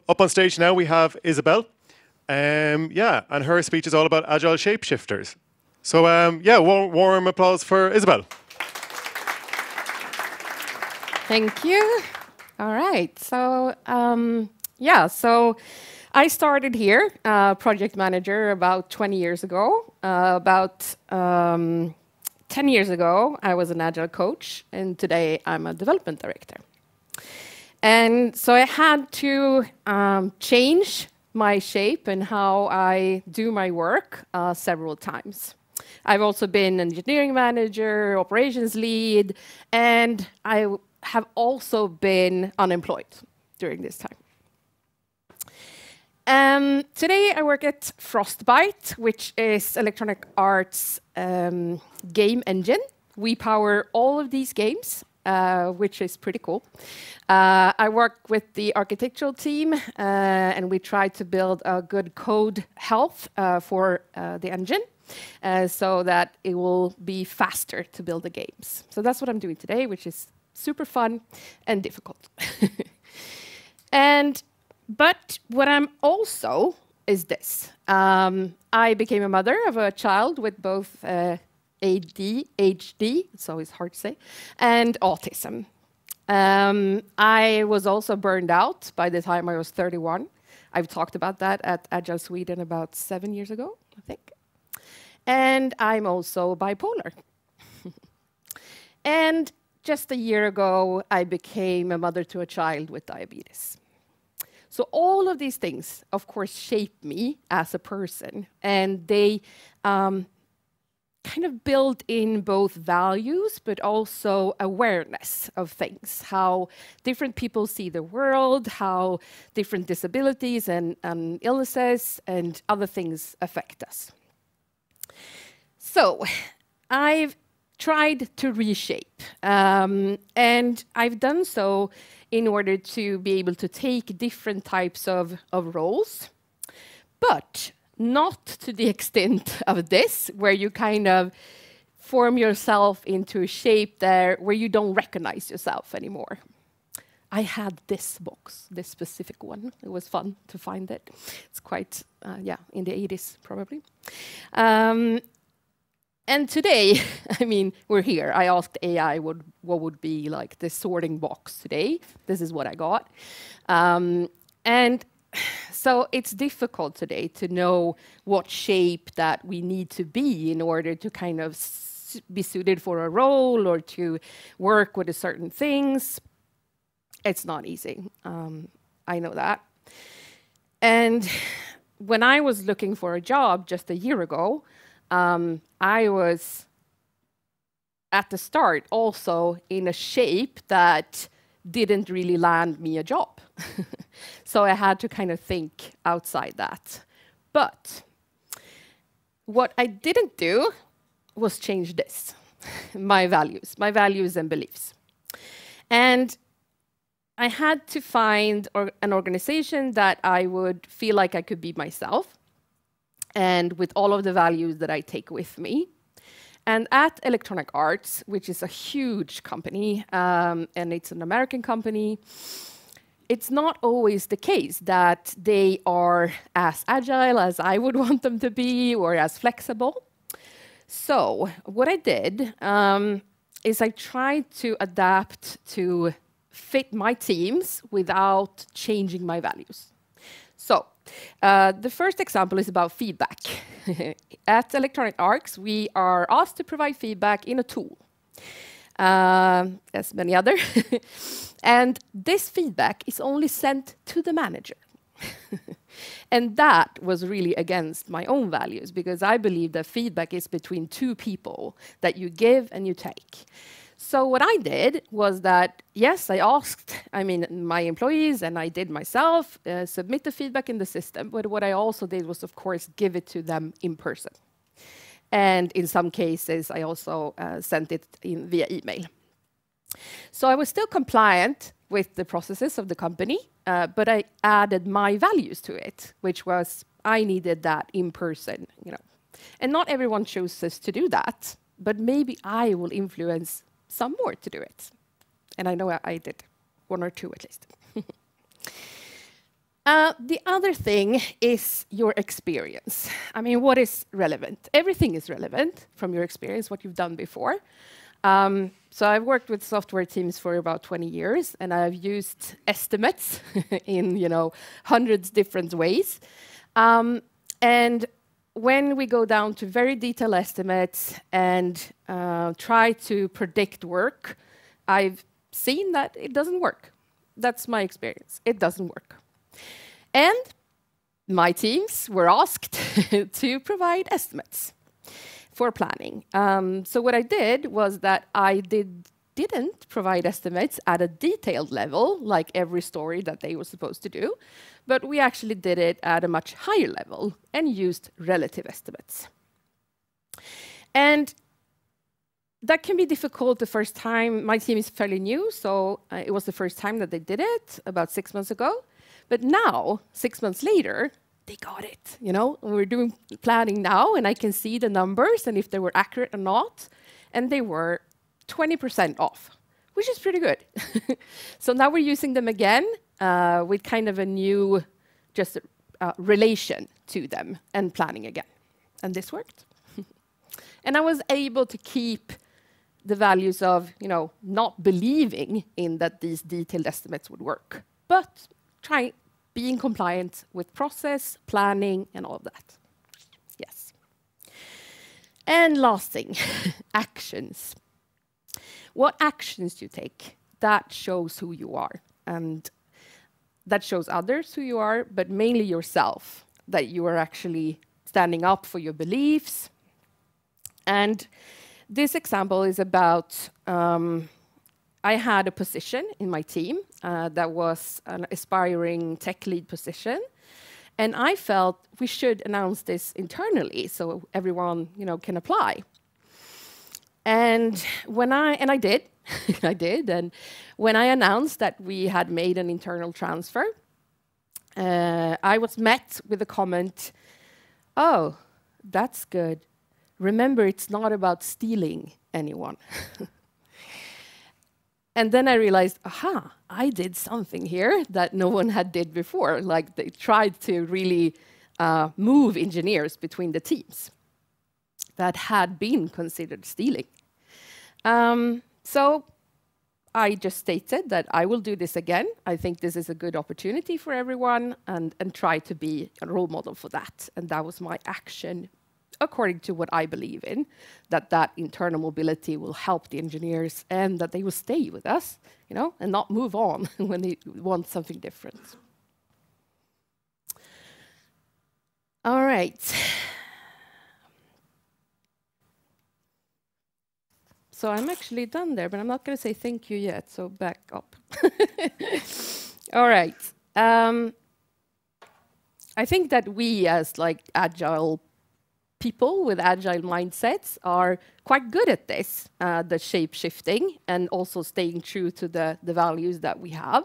up on stage now we have Isabel. Yeah, and her speech is all about agile shapeshifters. So yeah, warm applause for Isabel. Thank you. All right. So so I started here, project manager, about 20 years ago. About 10 years ago, I was an agile coach, and today I'm a development director. And so I had to change my shape and how I do my work several times. I've also been engineering manager, operations lead, and I have also been unemployed during this time. Today I work at Frostbite, which is Electronic Arts' game engine. We power all of these games, which is pretty cool. I work with the architectural team, and we try to build a good code health for the engine, so that it will be faster to build the games. So that's what I'm doing today, which is super fun and difficult. But what I'm also is this. I became a mother of a child with both ADHD, it's always hard to say, and autism. I was also burned out by the time I was 31. I've talked about that at Agile Sweden about 7 years ago, I think. And I'm also bipolar. And just a year ago, I became a mother to a child with diabetes. So all of these things, of course, shape me as a person, and they kind of build in both values, but also awareness of things, how different people see the world, how different disabilities and illnesses and other things affect us. So I've tried to reshape, and I've done so in order to be able to take different types of roles, but not to the extent of this, where you kind of form yourself into a shape there where you don't recognize yourself anymore. I had this box, this specific one. It was fun to find it. It's quite, in the 80s, probably. And today, I mean, we're here. I asked AI what would be like the sorting box today. This is what I got. And so it's difficult today to know what shape that we need to be in order to kind of be suited for a role or to work with certain things. It's not easy. I know that. And when I was looking for a job just a year ago, I was, at the start, also in a shape that didn't really land me a job. So I had to kind of think outside that. But what I didn't do was change this, my values and beliefs. And I had to find an organization that I would feel like I could be myself, and with all of the values that I take with me. And at Electronic Arts, which is a huge company, and it's an American company, it's not always the case that they are as agile as I would want them to be or as flexible. So what I did is I tried to adapt to fit my teams without changing my values. So the first example is about feedback. At Electronic Arts, we are asked to provide feedback in a tool, as many other. And this feedback is only sent to the manager. And that was really against my own values, because I believe that feedback is between two people, that you give and you take. So what I did was that, yes, I asked, my employees, and I did myself, submit the feedback in the system. But what I also did was, of course, give it to them in person. And in some cases, I also sent it via email. So I was still compliant with the processes of the company, but I added my values to it, which was I needed that in person, And not everyone chooses to do that, but maybe I will influence some more to do it. And I know I did, one or two at least. The other thing is your experience. I mean, what is relevant? Everything is relevant from your experience, what you've done before. So I've worked with software teams for about 20 years, and I've used estimates in, hundreds different ways. And when we go down to very detailed estimates and try to predict work, I've seen that it doesn't work. That's my experience. It doesn't work. And my teams were asked to provide estimates for planning. So what I did was that I didn't provide estimates at a detailed level, like every story that they were supposed to do, but we actually did it at a much higher level and used relative estimates. And that can be difficult the first time. My team is fairly new, so it was the first time that they did it, about 6 months ago. But now, 6 months later, they got it. We're doing planning now, and I can see the numbers and if they were accurate or not. And they were 20% off, which is pretty good. So now we're using them again with kind of a new relation to them and planning again. And this worked. And I was able to keep the values of, not believing in that these detailed estimates would work, but being compliant with process, planning, and all of that. Yes. And last thing, actions. What actions you take, that shows who you are. And that shows others who you are, but mainly yourself, that you are actually standing up for your beliefs. And this example is about I had a position in my team that was an aspiring tech lead position. And I felt we should announce this internally so everyone, can apply. And I did, I did. And when I announced that we had made an internal transfer, I was met with a comment, "Oh, that's good. Remember, it's not about stealing anyone." And then I realized, aha, I did something here that no one had did before. Like they tried to really move engineers between the teams that had been considered stealing. So I just stated that I will do this again. I think this is a good opportunity for everyone and try to be a role model for that. And that was my action according to what I believe in, that internal mobility will help the engineers and that they will stay with us, and not move on when they want something different. All right. So I'm actually done there, but I'm not going to say thank you yet, so back up. All right. I think that we as Agile people with Agile mindsets are quite good at this, the shape shifting and also staying true to the values that we have.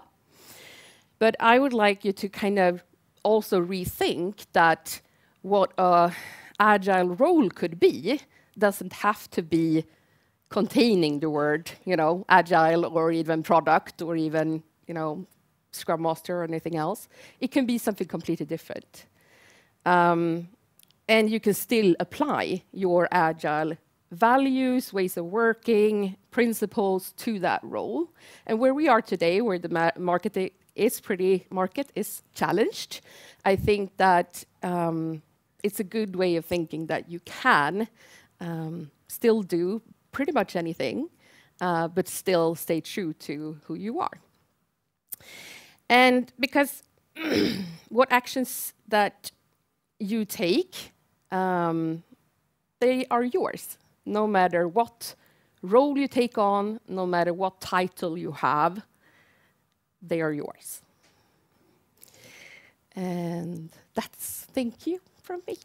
But I would like you to kind of also rethink that what an Agile role could be doesn't have to be containing the word, Agile or even product or even, Scrum Master or anything else. It can be something completely different. And you can still apply your Agile values, ways of working, principles to that role. And where we are today, where the market is challenged, I think that it's a good way of thinking that you can still do pretty much anything, but still stay true to who you are. And because what actions that you take, they are yours, no matter what role you take on, no matter what title you have, they are yours. And that's thank you from me.